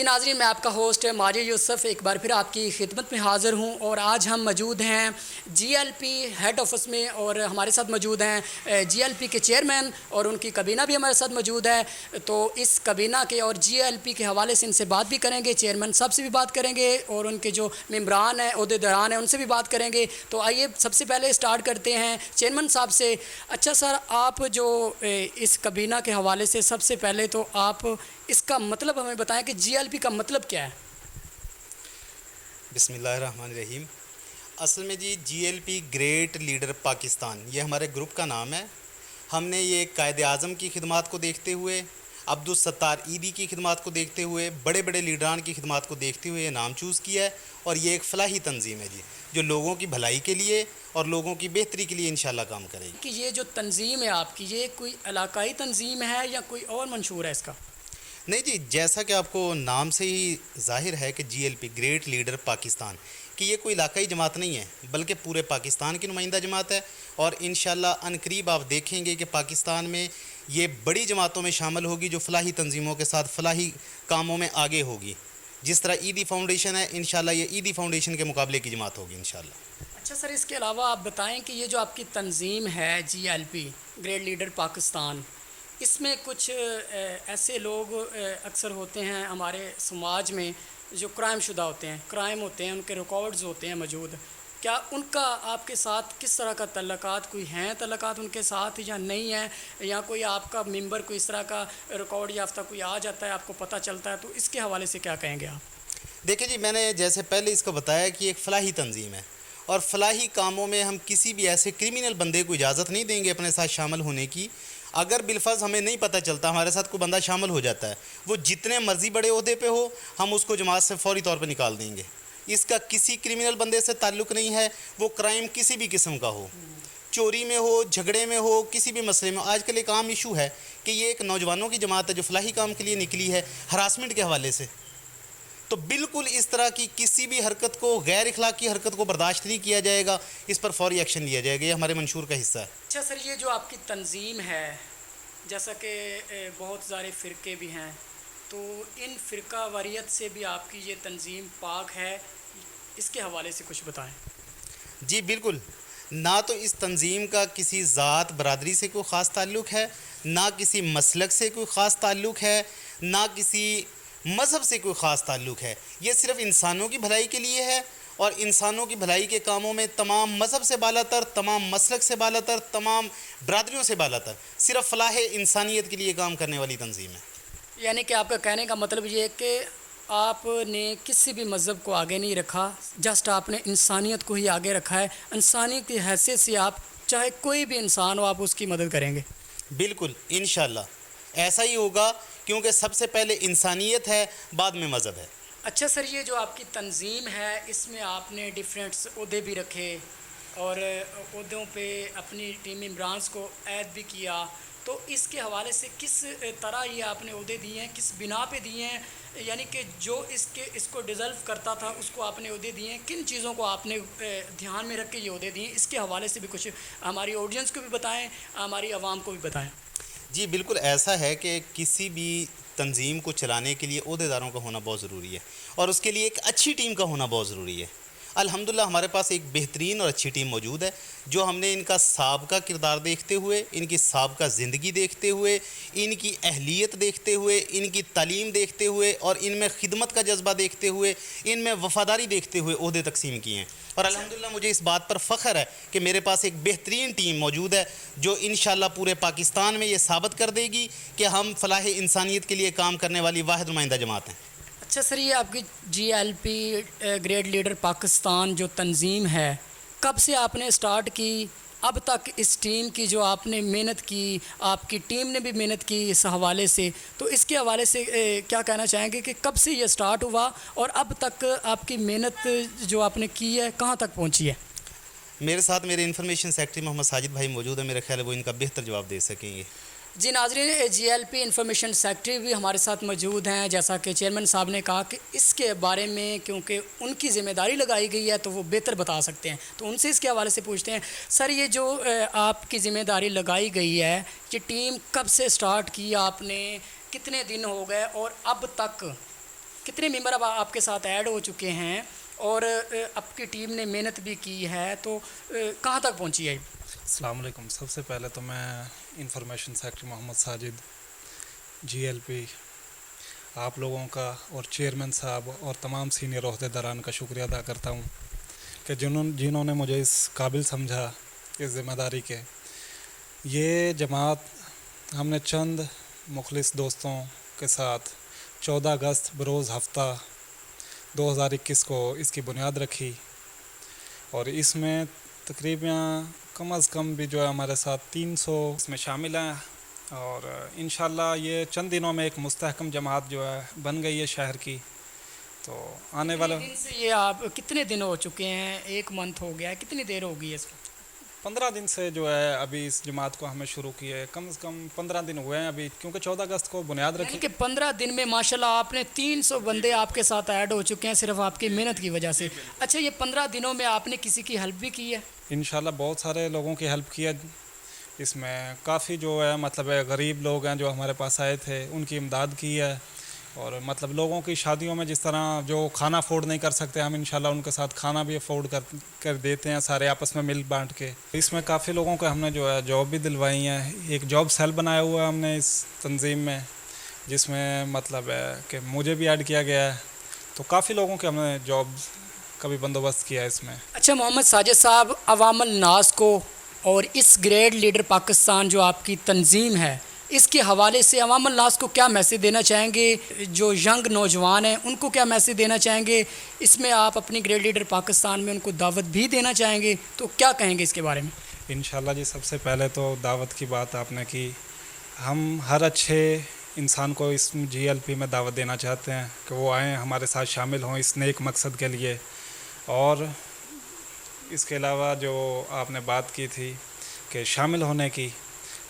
ناظرین، میں آپ کا ہوسٹ ماجد یوسف ایک بار پھر آپ کی خدمت میں حاضر ہوں اور آج ہم موجود ہیں G L P head office میں اور ہمارے ساتھ موجود ہیں جی ایل پی کے چیئرمین اور ان کی کابینہ بھی ہمارے ساتھ موجود ہے. تو اس کابینہ کے اور جی ایل پی کے حوالے سے ان سے بات بھی کریں گے, چیئرمین صاحب سے بھی بات کریں گے اور ان کے جو ممبران ہیں, عہدیداران ہیں, ان سے بھی بات کریں گے. تو آئیے سب سے پہلے اسٹارٹ کرتے ہیں چیئرمین صاحب سے. اچھا سر, آپ جو اس کابینہ کے حوالے سے سب سے پہلے تو آپ اس کا مطلب ہمیں بتائیں کہ جی ایل پی کا مطلب کیا ہے؟ بسم اللہ الرحمن الرحیم. اصل میں G L P great leader Pakistan یہ ہمارے گروپ کا نام ہے. ہم نے یہ قائد اعظم کی خدمات کو دیکھتے ہوئے, عبدالستار عیدی کی خدمات کو دیکھتے ہوئے, بڑے بڑے لیڈران کی خدمات کو دیکھتے ہوئے یہ نام چوز کیا ہے. اور یہ ایک فلاحی تنظیم ہے جی, جو لوگوں کی بھلائی کے لیے اور لوگوں کی بہتری کے لیے انشاءاللہ کام کرے گی. کہ یہ جو تنظیم ہے آپ کی, یہ کوئی علاقائی تنظیم ہے یا کوئی اور منشور ہے اس کا؟ نہیں جی, جیسا کہ آپ کو نام سے ہی ظاہر ہے کہ G L P great leader Pakistan, کہ یہ کوئی علاقائی جماعت نہیں ہے بلکہ پورے پاکستان کی نمائندہ جماعت ہے. اور انشاءاللہ عنقریب آپ دیکھیں گے کہ پاکستان میں یہ بڑی جماعتوں میں شامل ہوگی جو فلاحی تنظیموں کے ساتھ فلاحی کاموں میں آگے ہوگی. جس طرح عیدی فاؤنڈیشن ہے, انشاءاللہ یہ عیدی فاؤنڈیشن کے مقابلے کی جماعت ہوگی انشاءاللہ. اچھا سر, اس کے علاوہ آپ بتائیں کہ یہ جو آپ کی تنظیم ہے G L P great leader Pakistan, اس میں کچھ ایسے لوگ اکثر ہوتے ہیں ہمارے سماج میں جو کرائم شدہ ہوتے ہیں, کرائم ہوتے ہیں, ان کے ریکارڈز ہوتے ہیں موجود. کیا ان کا آپ کے ساتھ کس طرح کا تعلقات, کوئی ہیں تعلقات ان کے ساتھ یا نہیں ہیں, یا کوئی آپ کا ممبر کوئی اس طرح کا ریکارڈ یافتہ کوئی آ جاتا ہے آپ کو پتہ چلتا ہے, تو اس کے حوالے سے کیا کہیں گے آپ؟ دیکھیں جی, میں نے جیسے پہلے اس کو بتایا کہ ایک فلاحی تنظیم ہے اور فلاحی کاموں میں ہم کسی بھی ایسے کرمینل بندے کو اجازت نہیں دیں گے اپنے ساتھ شامل ہونے کی. اگر بالفرض ہمیں نہیں پتہ چلتا, ہمارے ساتھ کوئی بندہ شامل ہو جاتا ہے, وہ جتنے مرضی بڑے عہدے پہ ہو, ہم اس کو جماعت سے فوری طور پہ نکال دیں گے. اس کا کسی کرمینل بندے سے تعلق نہیں ہے, وہ کرائم کسی بھی قسم کا ہو, چوری میں ہو, جھگڑے میں ہو, کسی بھی مسئلے میں. آج کل ایک عام ایشو ہے کہ یہ ایک نوجوانوں کی جماعت ہے جو فلاحی کام کے لیے نکلی ہے ہراسمنٹ کے حوالے سے. تو بالکل اس طرح کی کسی بھی حرکت کو, غیر اخلاقی حرکت کو برداشت نہیں کیا جائے گا, اس پر فوری ایکشن لیا جائے گا. یہ ہمارے منشور کا حصہ ہے. اچھا سر, یہ جو آپ کی تنظیم ہے, جیسا کہ بہت سارے فرقے بھی ہیں, تو ان فرقہ واریت سے بھی آپ کی یہ تنظیم پاک ہے, اس کے حوالے سے کچھ بتائیں. جی بالکل, نہ تو اس تنظیم کا کسی ذات برادری سے کوئی خاص تعلق ہے, نہ کسی مسلک سے کوئی خاص تعلق ہے, نہ کسی مذہب سے کوئی خاص تعلق ہے. یہ صرف انسانوں کی بھلائی کے لیے ہے اور انسانوں کی بھلائی کے کاموں میں تمام مذہب سے بالا تر, تمام مسلک سے بالا تر, تمام برادریوں سے بالا تر صرف فلاح انسانیت کے لیے کام کرنے والی تنظیم ہے. یعنی کہ آپ کا کہنے کا مطلب یہ ہے کہ آپ نے کسی بھی مذہب کو آگے نہیں رکھا, جسٹ آپ نے انسانیت کو ہی آگے رکھا ہے. انسانیت کی حیثیت سے آپ چاہے کوئی بھی انسان ہو, آپ اس کی مدد کریں گے. بالکل انشاءاللہ ایسا ہی ہوگا, کیونکہ سب سے پہلے انسانیت ہے, بعد میں مذہب ہے. اچھا سر, یہ جو آپ کی تنظیم ہے اس میں آپ نے ڈیفرنٹ عہدے بھی رکھے اور عہدوں پہ اپنی ٹیم ممبرانس کو عائد بھی کیا, تو اس کے حوالے سے کس طرح یہ آپ نے عہدے دیے ہیں, کس بنا پہ دیے ہیں, یعنی کہ جو اس کو ڈیزرو کرتا تھا اس کو آپ نے عہدے دیے ہیں, کن چیزوں کو آپ نے دھیان میں رکھ کے یہ عہدے دیے ہیں, اس کے حوالے سے بھی کچھ ہماری آڈینس کو بھی بتائیں, ہماری عوام کو بھی بتائیں. جی بالکل ایسا ہے کہ کسی بھی تنظیم کو چلانے کے لیے عہدیداروں کا ہونا بہت ضروری ہے اور اس کے لیے ایک اچھی ٹیم کا ہونا بہت ضروری ہے. الحمدللہ ہمارے پاس ایک بہترین اور اچھی ٹیم موجود ہے, جو ہم نے ان کا سابقہ کردار دیکھتے ہوئے, ان کی سابقہ زندگی دیکھتے ہوئے, ان کی اہلیت دیکھتے ہوئے, ان کی تعلیم دیکھتے ہوئے اور ان میں خدمت کا جذبہ دیکھتے ہوئے, ان میں وفاداری دیکھتے ہوئے عہدے تقسیم کیے ہیں. اور الحمدللہ مجھے اس بات پر فخر ہے کہ میرے پاس ایک بہترین ٹیم موجود ہے جو انشاءاللہ پورے پاکستان میں یہ ثابت کر دے گی کہ ہم فلاح انسانیت کے لیے کام کرنے والی واحد نمائندہ جماعت ہیں. اچھا سر, یہ آپ کی G L P great leader Pakistan جو تنظیم ہے, کب سے آپ نے اسٹارٹ کی, اب تک اس ٹیم کی جو آپ نے محنت کی, آپ کی ٹیم نے بھی محنت کی اس حوالے سے, تو اس کے حوالے سے کیا کہنا چاہیں گے کہ کب سے یہ اسٹارٹ ہوا اور اب تک آپ کی محنت جو آپ نے کی ہے کہاں تک پہنچی ہے؟ میرے ساتھ میرے انفارمیشن سیکرٹری محمد ساجد بھائی موجود ہیں, میرا خیال ہے وہ ان کا بہتر جواب دے سکیں گے. جی ناظرین, G L P information secretary بھی ہمارے ساتھ موجود ہیں. جیسا کہ چیئرمین صاحب نے کہا کہ اس کے بارے میں کیونکہ ان کی ذمہ داری لگائی گئی ہے تو وہ بہتر بتا سکتے ہیں, تو ان سے اس کے حوالے سے پوچھتے ہیں. سر, یہ جو آپ کی ذمہ داری لگائی گئی ہے, یہ ٹیم کب سے سٹارٹ کی آپ نے, کتنے دن ہو گئے اور اب تک کتنے ممبر اب آپ کے ساتھ ایڈ ہو چکے ہیں اور آپ کی ٹیم نے محنت بھی کی ہے تو کہاں تک پہنچی ہے؟ السلام علیکم. سب سے پہلے تو میں انفارمیشن سیکرٹری محمد ساجد GLP آپ لوگوں کا اور چیئرمین صاحب اور تمام سینئر عہدیداران کا شکریہ ادا کرتا ہوں کہ جنہوں نے مجھے اس قابل سمجھا اس ذمہ داری کے. یہ جماعت ہم نے چند مخلص دوستوں کے ساتھ 14 اگست بروز ہفتہ 2021 کو اس کی بنیاد رکھی اور اس میں تقریباً کم از کم بھی جو ہے ہمارے ساتھ 300 اس میں شامل ہیں اور انشاءاللہ یہ چند دنوں میں ایک مستحکم جماعت جو ہے بن گئی ہے شہر کی. تو آنے والا دن سے یہ آپ کتنے دن ہو چکے ہیں؟ 1 منتھ ہو گیا ہے، کتنی دیر ہوگی اس کو؟ 15 دن سے جو ہے ابھی اس جماعت کو ہمیں شروع کی ہے. کم از کم 15 دن ہوئے ہیں ابھی کیونکہ 14 اگست کو بنیاد رکھی. یعنی کہ 15 دن میں ماشاءاللہ آپ نے 300 بندے آپ کے ساتھ ایڈ ہو چکے ہیں صرف آپ کی محنت کی وجہ سے. اچھا یہ 15 دنوں میں آپ نے کسی کی ہیلپ بھی کی ہے؟ انشاءاللہ بہت سارے لوگوں کی ہیلپ کی ہے. اس میں کافی جو ہے مطلب غریب لوگ ہیں جو ہمارے پاس آئے تھے ان کی امداد کی ہے اور مطلب لوگوں کی شادیوں میں جس طرح جو کھانا افورڈ نہیں کر سکتے ہم انشاءاللہ ان کے ساتھ کھانا بھی افورڈ کر دیتے ہیں سارے آپس میں مل بانٹ کے. اس میں کافی لوگوں کو ہم نے جو ہے جاب بھی دلوائی ہیں. ایک جاب سیل بنایا ہوا ہے ہم نے اس تنظیم میں جس میں مطلب ہے کہ مجھے بھی ایڈ کیا گیا ہے. تو کافی لوگوں کے ہم نے جاب کا بھی بندوبست کیا ہے اس میں. اچھا محمد ساجد صاحب، عوام الناس کو اور اس گریٹ لیڈر پاکستان جو آپ کی تنظیم ہے اس کے حوالے سے عوام الناس کو کیا میسیج دینا چاہیں گے؟ جو ینگ نوجوان ہیں ان کو کیا میسیج دینا چاہیں گے؟ اس میں آپ اپنی گریٹ لیڈر پاکستان میں ان کو دعوت بھی دینا چاہیں گے تو کیا کہیں گے اس کے بارے میں؟ انشاءاللہ جی سب سے پہلے تو دعوت کی بات آپ نے کی. ہم ہر اچھے انسان کو اس GLP میں دعوت دینا چاہتے ہیں کہ وہ آئیں ہمارے ساتھ شامل ہوں اس نیک مقصد کے لیے. اور اس کے علاوہ جو آپ نے بات کی تھی کہ شامل ہونے کی،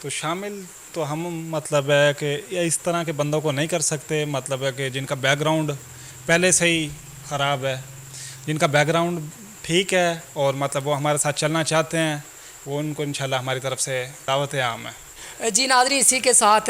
تو شامل تو ہم مطلب ہے کہ اس طرح کے بندوں کو نہیں کر سکتے مطلب ہے کہ جن کا بیک گراؤنڈ پہلے سے ہی خراب ہے، جن کا بیک گراؤنڈ ٹھیک ہے اور مطلب وہ ہمارے ساتھ چلنا چاہتے ہیں وہ ان کو انشاءاللہ ہماری طرف سے دعوت عام ہے. جی ناظرین، اسی کے ساتھ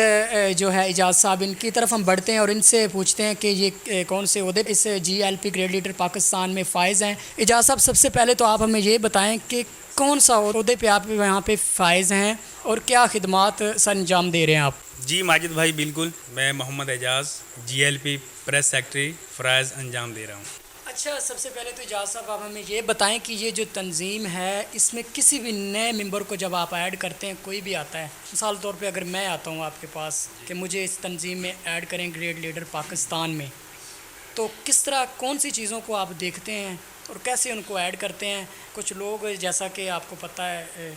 جو ہے اعجاز صاحب ان کی طرف ہم بڑھتے ہیں اور ان سے پوچھتے ہیں کہ یہ کون سے عہدے اس GLP گریٹ لیڈر پاکستان میں فائز ہیں. اعجاز صاحب سب سے پہلے تو آپ ہمیں یہ بتائیں کہ کون سا عہدے پہ آپ یہاں پہ فائز ہیں اور کیا خدمات سر انجام دے رہے ہیں آپ؟ جی ماجد بھائی بالکل، میں محمد اعجاز GLP پریس سیکرٹری فرائض انجام دے رہا ہوں. اچھا سب سے پہلے تو اعجاز صاحب آپ ہمیں یہ بتائیں کہ یہ جو تنظیم ہے اس میں کسی بھی نئے ممبر کو جب آپ ایڈ کرتے ہیں، کوئی بھی آتا ہے مثال طور پہ اگر میں آتا ہوں آپ کے پاس کہ مجھے اس تنظیم میں ایڈ کریں گریٹ لیڈر پاکستان میں، تو کس طرح کون سی چیزوں کو آپ دیکھتے ہیں اور کیسے ان کو ایڈ کرتے ہیں؟ کچھ لوگ جیسا کہ آپ کو پتہ ہے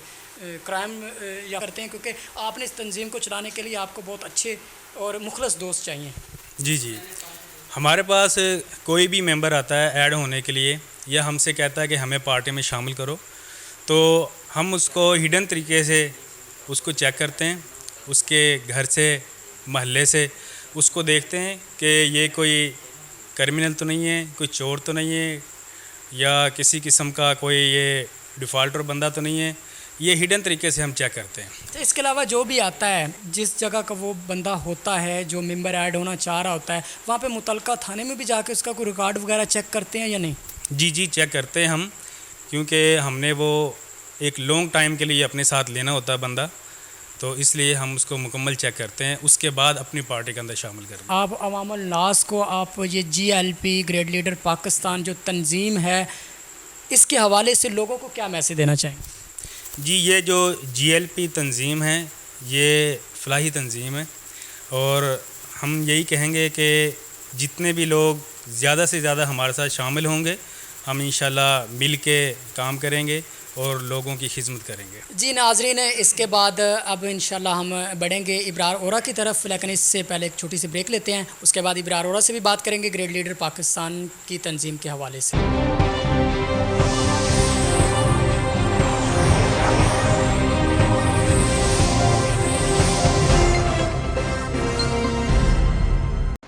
کرائم یا کرتے ہیں کیونکہ آپ نے اس تنظیم کو چلانے کے لیے آپ کو بہت اچھے اور مخلص دوست چاہیے. جی ہمارے پاس کوئی بھی ممبر آتا ہے ایڈ ہونے کے لیے یا ہم سے کہتا ہے کہ ہمیں پارٹی میں شامل کرو، تو ہم اس کو ہڈن طریقے سے اس کو چیک کرتے ہیں، اس کے گھر سے محلے سے اس کو دیکھتے ہیں کہ یہ کوئی کرمنل تو نہیں ہے، کوئی چور تو نہیں ہے یا کسی قسم کا کوئی یہ ڈیفالٹر بندہ تو نہیں ہے. یہ ہڈن طریقے سے ہم چیک کرتے ہیں. تو اس کے علاوہ جو بھی آتا ہے جس جگہ کا وہ بندہ ہوتا ہے جو ممبر ایڈ ہونا چاہ رہا ہوتا ہے وہاں پہ متعلقہ تھانے میں بھی جا کے اس کا کوئی ریکارڈ وغیرہ چیک کرتے ہیں یا نہیں؟ جی چیک کرتے ہیں ہم، کیونکہ ہم نے وہ ایک لانگ ٹائم کے لیے اپنے ساتھ لینا ہوتا ہے بندہ، تو اس لیے ہم اس کو مکمل چیک کرتے ہیں، اس کے بعد اپنی پارٹی کے اندر شامل کرتے ہیں. آپ عوام الناس کو آپ یہ GLP گریٹ لیڈر پاکستان جو تنظیم ہے اس کے حوالے سے لوگوں کو کیا میسیج دینا چاہیں گے؟ جی یہ جو GLP تنظیم ہے یہ فلاحی تنظیم ہے اور ہم یہی کہیں گے کہ جتنے بھی لوگ زیادہ سے زیادہ ہمارے ساتھ شامل ہوں گے ہم انشاءاللہ مل کے کام کریں گے اور لوگوں کی خدمت کریں گے. جی ناظرین، اس کے بعد اب انشاءاللہ ہم بڑھیں گے ابرار اورا کی طرف، لیکن اس سے پہلے ایک چھوٹی سی بریک لیتے ہیں. اس کے بعد ابرار اورا سے بھی بات کریں گے گریٹ لیڈر پاکستان کی تنظیم کے حوالے سے.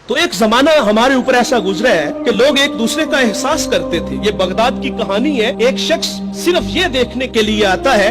تو ایک زمانہ ہمارے اوپر ایسا گزرا ہے کہ لوگ ایک دوسرے کا احساس کرتے تھے. یہ بغداد کی کہانی ہے. ایک شخص صرف یہ دیکھنے کے لیے آتا ہے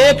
1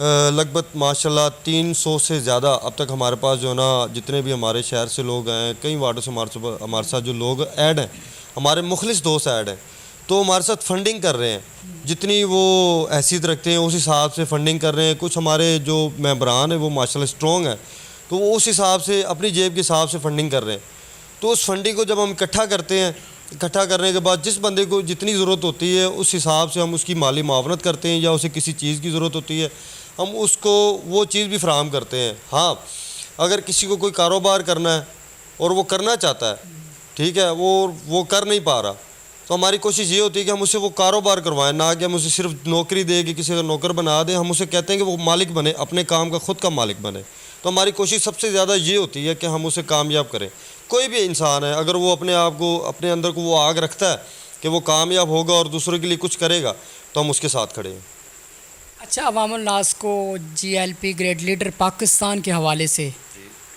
لگ بھگ ماشاءاللہ 300 سے زیادہ اب تک ہمارے پاس جو ہے نا جتنے بھی ہمارے شہر سے لوگ ہیں، کئی وارڈوں سے ہمارے ساتھ جو لوگ ایڈ ہیں، ہمارے مخلص دوست ایڈ ہیں، تو ہمارے ساتھ فنڈنگ کر رہے ہیں، جتنی وہ حیثیت رکھتے ہیں اس حساب سے فنڈنگ کر رہے ہیں۔ کچھ ہمارے جو ممبران ہیں وہ ماشاءاللہ اسٹرانگ ہیں، تو وہ اس حساب سے اپنی جیب کے حساب سے فنڈنگ کر رہے ہیں۔ تو اس فنڈنگ کو جب ہم اکٹھا کرتے ہیں، اکٹھا کرنے کے بعد جس بندے کو جتنی ضرورت ہوتی ہے اس حساب سے ہم اس کی مالی معاونت کرتے ہیں، یا اسے کسی چیز کی ضرورت ہوتی ہے ہم اس کو وہ چیز بھی فراہم کرتے ہیں۔ ہاں، اگر کسی کو کوئی کاروبار کرنا ہے اور وہ کرنا چاہتا ہے، ٹھیک ہے، وہ کر نہیں پا رہا، تو ہماری کوشش یہ ہوتی ہے کہ ہم اسے وہ کاروبار کروائیں، نہ کہ ہم اسے صرف نوکری دے کہ کسی کا نوکر بنا دیں۔ ہم اسے کہتے ہیں کہ وہ مالک بنے، اپنے کام کا خود کا مالک بنے۔ تو ہماری کوشش سب سے زیادہ یہ ہوتی ہے کہ ہم اسے کامیاب کریں۔ کوئی بھی انسان ہے، اگر وہ اپنے آپ کو، اپنے اندر کو وہ آگ رکھتا ہے کہ وہ کامیاب ہوگا اور دوسروں کے لیے کچھ کرے گا، تو ہم اس کے ساتھ کھڑے ہیں۔ اچھا، عوام الناس کو G L P great leader Pakistan کے حوالے سے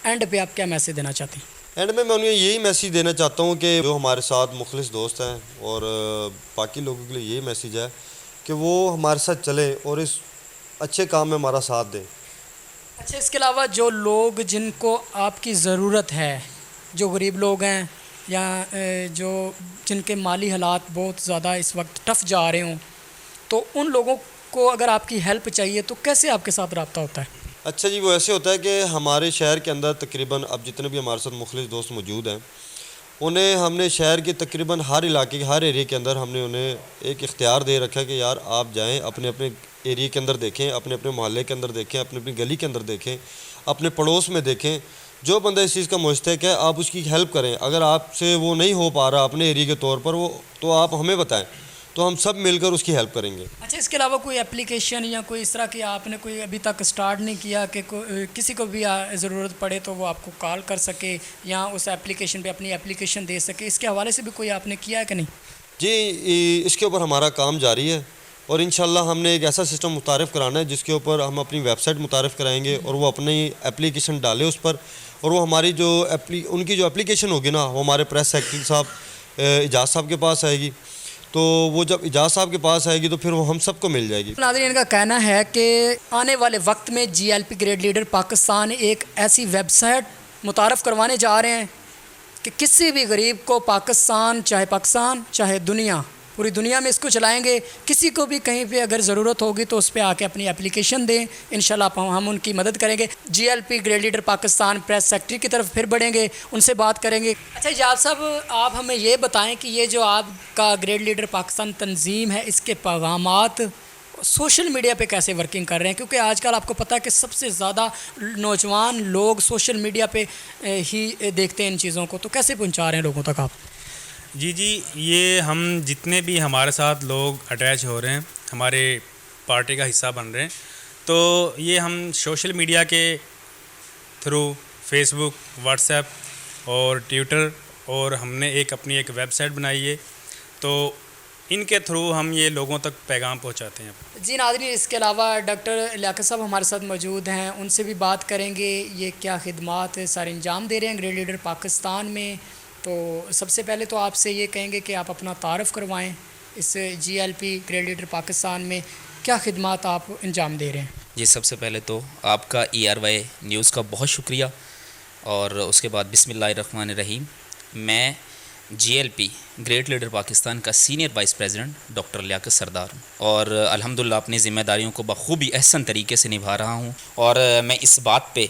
اینڈ پہ آپ کیا میسیج دینا چاہتے ہیں؟ اینڈ میں انہیں یہی میسیج دینا چاہتا ہوں کہ جو ہمارے ساتھ مخلص دوست ہیں اور باقی لوگوں کے لیے یہی میسیج ہے کہ وہ ہمارے ساتھ چلیں اور اس اچھے کام میں ہمارا ساتھ دیں۔ اچھا، اس کے علاوہ جو لوگ جن کو آپ کی ضرورت ہے، جو غریب لوگ ہیں یا جن کے مالی حالات بہت زیادہ اس وقت ٹف جا رہے ہوں، تو ان لوگوں کو اگر آپ کی ہیلپ چاہیے تو کیسے آپ کے ساتھ رابطہ ہوتا ہے؟ اچھا جی، وہ ایسے ہوتا ہے کہ ہمارے شہر کے اندر تقریباً اب جتنے بھی ہمارے ساتھ مخلص دوست موجود ہیں، انہیں ہم نے شہر کے تقریباً ہر علاقے کے ہر ایریے کے اندر ہم نے انہیں ایک اختیار دے رکھا ہے کہ یار آپ جائیں، اپنے اپنے ایریے کے اندر دیکھیں، اپنے اپنے محلے کے اندر دیکھیں، اپنی اپنی گلی کے اندر دیکھیں، اپنے پڑوس میں دیکھیں، جو بندہ اس چیز کا مستحق ہے آپ اس کی ہیلپ کریں۔ اگر آپ سے وہ نہیں ہو پا رہا اپنے ایریے کے طور پر، وہ تو آپ ہمیں بتائیں، تو ہم سب مل کر اس کی ہیلپ کریں گے۔ اچھا، اس کے علاوہ کوئی اپلیکیشن یا کوئی اس طرح کی آپ نے کوئی ابھی تک سٹارٹ نہیں کیا کہ کسی کو بھی ضرورت پڑے تو وہ آپ کو کال کر سکے یا اس اپلیکیشن پہ اپنی اپلیکیشن دے سکے؟ اس کے حوالے سے بھی کوئی آپ نے کیا ہے کہ نہیں؟ جی، اس کے اوپر ہمارا کام جاری ہے اور انشاءاللہ ہم نے ایک ایسا سسٹم متعارف کرانا ہے جس کے اوپر ہم اپنی ویب سائٹ متعارف کرائیں گے اور وہ اپنی اپلیکیشن ڈالے اس پر، اور وہ ہماری جو ان کی جو اپلیکیشن ہوگی نا، وہ ہمارے پریس سیکرٹری صاحب اعجاز صاحب کے پاس آئے گی۔ تو وہ جب اعجاز صاحب کے پاس آئے گی تو پھر وہ ہم سب کو مل جائے گی۔ ناظرین کا کہنا ہے کہ آنے والے وقت میں G L P great leader Pakistan ایک ایسی ویب سائٹ متعارف کروانے جا رہے ہیں کہ کسی بھی غریب کو پاکستان چاہے دنیا، پوری دنیا میں اس کو چلائیں گے۔ کسی کو بھی کہیں پہ اگر ضرورت ہوگی تو اس پہ آ کے اپنی اپلیکیشن دیں، انشاءاللہ ہم ان کی مدد کریں گے۔ G L P great leader Pakistan press secretary کی طرف پھر بڑھیں گے، ان سے بات کریں گے۔ اچھا اعجاز صاحب، آپ ہمیں یہ بتائیں کہ یہ جو آپ کا گریٹ لیڈر پاکستان تنظیم ہے، اس کے پیغامات سوشل میڈیا پہ کیسے ورکنگ کر رہے ہیں؟ کیونکہ آج کل آپ کو پتہ ہے کہ سب سے زیادہ نوجوان لوگ سوشل میڈیا پہ ہی دیکھتے ہیں ان چیزوں کو، تو کیسے پہنچا رہے ہیں لوگوں تک آپ؟ جی، یہ ہم جتنے بھی ہمارے ساتھ لوگ اٹیچ ہو رہے ہیں، ہمارے پارٹی کا حصہ بن رہے ہیں، تو یہ ہم سوشل میڈیا کے تھرو فیس بک، واٹس ایپ اور ٹویٹر، اور ہم نے اپنی ایک ویب سائٹ بنائی ہے، تو ان کے تھرو ہم یہ لوگوں تک پیغام پہنچاتے ہیں۔ جی ناظرین، اس کے علاوہ ڈاکٹر لیاقت صاحب ہمارے ساتھ موجود ہیں، ان سے بھی بات کریں گے یہ کیا خدمات سر انجام دے رہے ہیں گریٹ لیڈر پاکستان میں۔ تو سب سے پہلے تو آپ سے یہ کہیں گے کہ آپ اپنا تعارف کروائیں، اس G L P great leader Pakistan میں کیا خدمات آپ انجام دے رہے ہیں؟ جی، سب سے پہلے تو آپ کا ERY نیوز کا بہت شکریہ، اور اس کے بعد بسم اللہ الرحمن الرحیم۔ میں GLP گریٹ لیڈر پاکستان کا سینئر وائس پریزیڈنٹ ڈاکٹر لیاقت سردار ہوں، اور الحمدللہ اپنی ذمہ داریوں کو بخوبی احسن طریقے سے نبھا رہا ہوں، اور میں اس بات پہ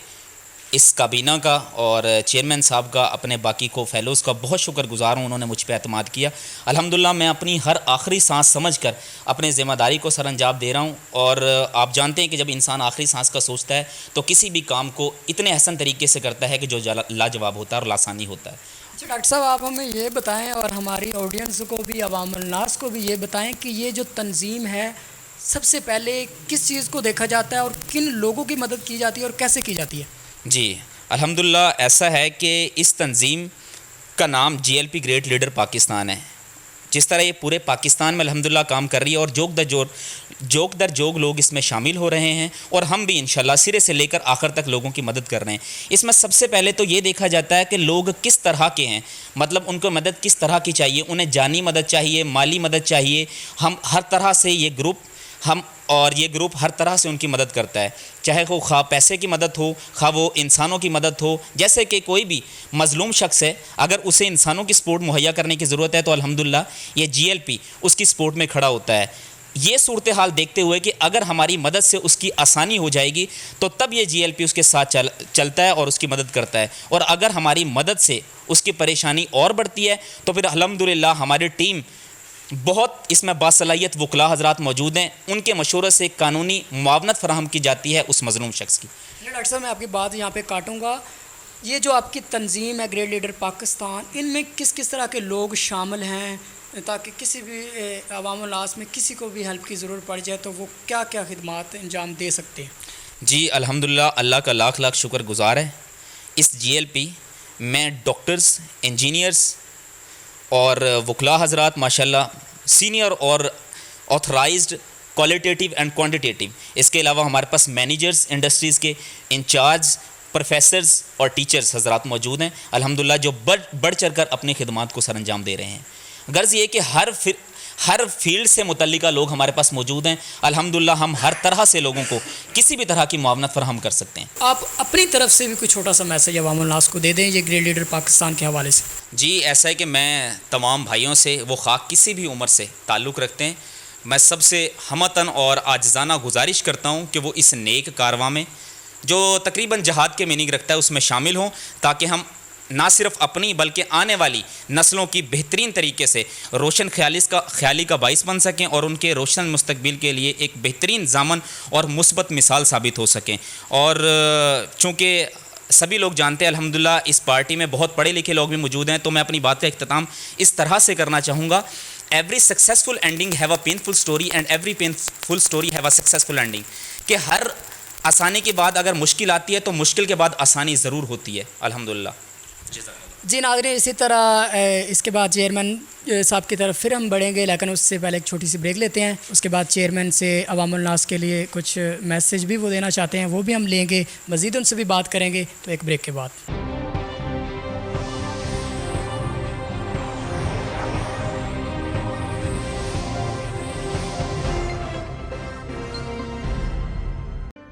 اس کابینہ کا اور چیئرمین صاحب کا، اپنے باقی کو فیلوز کا بہت شکر گزار ہوں، انہوں نے مجھ پہ اعتماد کیا۔ الحمدللہ میں اپنی ہر آخری سانس سمجھ کر اپنے ذمہ داری کو سر انجام دے رہا ہوں، اور آپ جانتے ہیں کہ جب انسان آخری سانس کا سوچتا ہے تو کسی بھی کام کو اتنے احسن طریقے سے کرتا ہے کہ جو لاجواب ہوتا ہے اور لاسانی ہوتا ہے۔ اچھا ڈاکٹر صاحب، آپ ہمیں یہ بتائیں اور ہماری آڈینس کو بھی، عوام الناس کو بھی یہ بتائیں کہ یہ جو تنظیم ہے، سب سے پہلے کس چیز کو دیکھا جاتا ہے اور کن لوگوں کی مدد کی جاتی ہے اور کیسے کی جاتی ہے؟ جی الحمدللہ ایسا ہے کہ اس تنظیم کا نام GLP گریٹ لیڈر پاکستان ہے۔ جس طرح یہ پورے پاکستان میں الحمدللہ کام کر رہی ہے، اور جوک در جوگ لوگ اس میں شامل ہو رہے ہیں، اور ہم بھی انشاءاللہ سرے سے لے کر آخر تک لوگوں کی مدد کر رہے ہیں۔ اس میں سب سے پہلے تو یہ دیکھا جاتا ہے کہ لوگ کس طرح کے ہیں، مطلب ان کو مدد کس طرح کی چاہیے، انہیں جانی مدد چاہیے، مالی مدد چاہیے۔ ہم ہر طرح سے یہ گروپ ہم اور یہ گروپ ہر طرح سے ان کی مدد کرتا ہے، چاہے وہ خواہ پیسے کی مدد ہو، خواہ وہ انسانوں کی مدد ہو. جیسے کہ کوئی بھی مظلوم شخص ہے، اگر اسے انسانوں کی سپورٹ مہیا کرنے کی ضرورت ہے تو الحمدللہ یہ GLP اس کی سپورٹ میں کھڑا ہوتا ہے. یہ صورتحال دیکھتے ہوئے کہ اگر ہماری مدد سے اس کی آسانی ہو جائے گی تو تب یہ GLP اس کے ساتھ چلتا ہے اور اس کی مدد کرتا ہے، اور اگر ہماری مدد سے اس کی پریشانی اور بڑھتی ہے تو پھر الحمدللہ ہماری ٹیم بہت اس میں باصلاحیت وکلاء حضرات موجود ہیں، ان کے مشورے سے قانونی معاونت فراہم کی جاتی ہے اس مظلوم شخص کی. ڈاکٹر صاحب میں آپ کی بات یہاں پہ کاٹوں گا. یہ جو آپ کی تنظیم ہے گریٹ لیڈر پاکستان، ان میں کس کس طرح کے لوگ شامل ہیں تاکہ کسی بھی عوام الناس میں کسی کو بھی ہیلپ کی ضرورت پڑ جائے تو وہ کیا کیا خدمات انجام دے سکتے ہیں؟ جی الحمدللہ، اللہ کا لاکھ لاکھ شکر گزار ہے. اس GLP میں ڈاکٹرز، انجینئرز اور وکلاء حضرات ماشاءاللہ سینئر اور آتھرائزڈ کوالٹیٹیو اینڈ کوانٹیٹیو، اس کے علاوہ ہمارے پاس مینیجرز، انڈسٹریز کے انچارج، پروفیسرز اور ٹیچرز حضرات موجود ہیں الحمدللہ، جو بڑھ چڑھ کر اپنی خدمات کو سر انجام دے رہے ہیں. غرض یہ کہ ہر فیلڈ سے متعلقہ لوگ ہمارے پاس موجود ہیں الحمدللہ. ہم ہر طرح سے لوگوں کو کسی بھی طرح کی معاونت فراہم کر سکتے ہیں. آپ اپنی طرف سے بھی کوئی چھوٹا سا میسیج عوام الناس کو دے دیں یہ گریٹ لیڈر پاکستان کے حوالے سے. جی ایسا ہے کہ میں تمام بھائیوں سے، وہ خواہ کسی بھی عمر سے تعلق رکھتے ہیں، میں سب سے ہمتاً اور عاجزانہ گزارش کرتا ہوں کہ وہ اس نیک کارواں میں جو تقریباً جہاد کے میننگ رکھتا ہے اس میں شامل ہوں، تاکہ ہم نہ صرف اپنی بلکہ آنے والی نسلوں کی بہترین طریقے سے روشن خیالی کا باعث بن سکیں اور ان کے روشن مستقبل کے لیے ایک بہترین ضامن اور مثبت مثال ثابت ہو سکیں. اور چونکہ سبھی لوگ جانتے ہیں الحمدللہ اس پارٹی میں بہت پڑھے لکھے لوگ بھی موجود ہیں، تو میں اپنی بات کا اختتام اس طرح سے کرنا چاہوں گا: every successful ending have a painful story and every painful story have a successful ending. کہ ہر آسانی کے بعد اگر مشکل آتی ہے تو مشکل کے بعد آسانی ضرور ہوتی ہے الحمدللہ. جی ناظرین، اسی طرح اس کے بعد چیئرمین صاحب کی طرف پھر ہم بڑھیں گے، لیکن اس سے پہلے ایک چھوٹی سی بریک لیتے ہیں. اس کے بعد چیئرمین سے عوام الناس کے لیے کچھ میسیج بھی وہ دینا چاہتے ہیں، وہ بھی ہم لیں گے، مزید ان سے بھی بات کریں گے. تو ایک بریک کے بعد.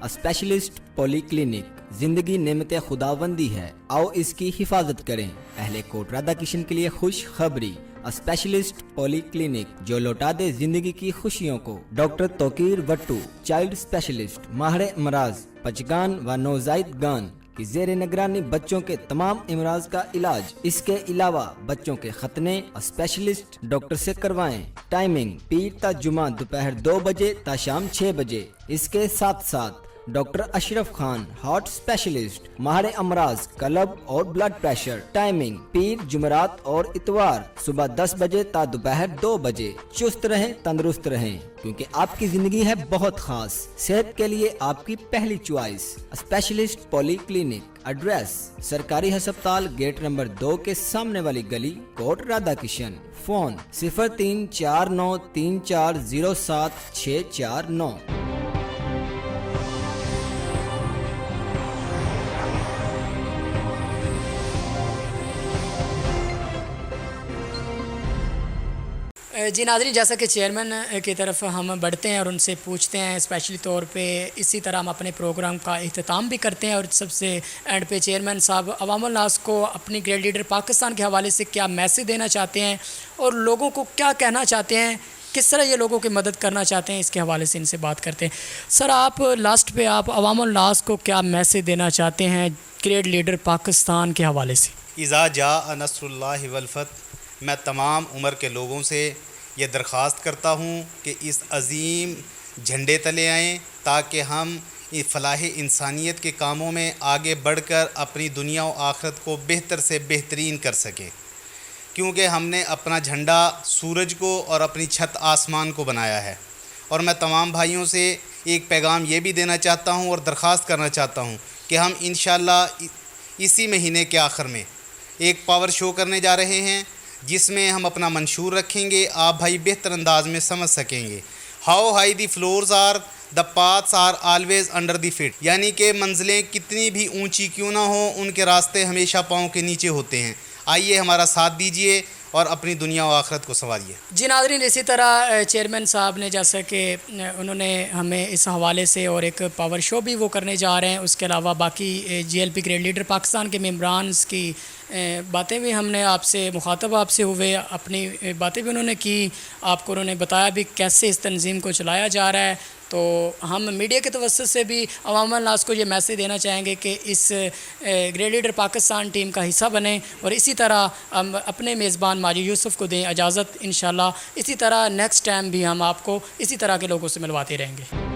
اسپیشلسٹ پولی کلینک زندگی نعمت خداوندی ہے، آؤ اس کی حفاظت کریں. اہل کوٹ رادھا کشن کے لیے خوش خبری: اسپیشلسٹ پولی کلینک جو لوٹا دے زندگی کی خوشیوں کو. ڈاکٹر توقیر وٹو، چائلڈ اسپیشلسٹ، ماہر امراض بچگان و نوزائیدگان کی زیر نگرانی بچوں کے تمام امراض کا علاج. اس کے علاوہ بچوں کے ختنے اسپیشلسٹ ڈاکٹر سے کروائیں. ٹائمنگ پیر تا جمعہ دوپہر 2 بجے تا شام 6 بجے. اس کے ساتھ ساتھ ڈاکٹر اشرف خان، ہارٹ اسپیشلسٹ، ماہر امراض قلب اور بلڈ پریشر. ٹائمنگ پیر، جمعرات اور اتوار صبح 10 بجے تا دوپہر 2 بجے. چست رہیں، تندرست رہیں، کیونکہ آپ کی زندگی ہے بہت خاص. صحت کے لیے آپ کی پہلی چوائس اسپیشلسٹ پولی کلینک. ایڈریس: سرکاری ہسپتال گیٹ نمبر 2 کے سامنے والی گلی، کوٹ رادھا کشن. فون 03493407 649. جی ناظرین، جیسا کہ چیئرمین کی طرف ہم بڑھتے ہیں اور ان سے پوچھتے ہیں اسپیشلی طور پہ، اسی طرح ہم اپنے پروگرام کا اختتام بھی کرتے ہیں. اور سب سے اینڈ پہ چیئرمین صاحب عوام الناس کو اپنی گریٹ لیڈر پاکستان کے حوالے سے کیا میسیج دینا چاہتے ہیں اور لوگوں کو کیا کہنا چاہتے ہیں، کس طرح یہ لوگوں کی مدد کرنا چاہتے ہیں، اس کے حوالے سے ان سے بات کرتے ہیں. سر، آپ لاسٹ پہ آپ عوام الناس کو کیا میسیج دینا چاہتے ہیں گریٹ لیڈر پاکستان کے حوالے سے؟ اذا جاء نصر اللہ والفتح، میں تمام عمر کے لوگوں سے یہ درخواست کرتا ہوں کہ اس عظیم جھنڈے تلے آئیں تاکہ ہم فلاح انسانیت کے کاموں میں آگے بڑھ کر اپنی دنیا و آخرت کو بہتر سے بہترین کر سکیں. کیونکہ ہم نے اپنا جھنڈا سورج کو اور اپنی چھت آسمان کو بنایا ہے. اور میں تمام بھائیوں سے ایک پیغام یہ بھی دینا چاہتا ہوں اور درخواست کرنا چاہتا ہوں کہ ہم انشاءاللہ اسی مہینے کے آخر میں ایک پاور شو کرنے جا رہے ہیں، جس میں ہم اپنا منشور رکھیں گے، آپ بھائی بہتر انداز میں سمجھ سکیں گے. How high the floors are, the paths are always under the feet. یعنی کہ منزلیں کتنی بھی اونچی کیوں نہ ہوں، ان کے راستے ہمیشہ پاؤں کے نیچے ہوتے ہیں. آئیے ہمارا ساتھ دیجئے اور اپنی دنیا و آخرت کو سنواریے. جی ناظرین، اسی طرح چیئرمین صاحب نے جیسا کہ انہوں نے ہمیں اس حوالے سے اور ایک پاور شو بھی وہ کرنے جا رہے ہیں، اس کے علاوہ باقی G L P great leader Pakistan کے ممبرانز کی باتیں بھی ہم نے آپ سے مخاطب آپ سے ہوئے، اپنی باتیں بھی انہوں نے کی، آپ کو انہوں نے بتایا بھی کیسے اس تنظیم کو چلایا جا رہا ہے. تو ہم میڈیا کے توسط سے بھی عوام الناس کو یہ میسیج دینا چاہیں گے کہ اس گریڈ لیڈر پاکستان ٹیم کا حصہ بنیں اور اسی طرح ہم اپنے میزبان ماجد یوسف کو دیں اجازت. انشاءاللہ اسی طرح نیکسٹ ٹائم بھی ہم آپ کو اسی طرح کے لوگوں سے ملواتے رہیں گے.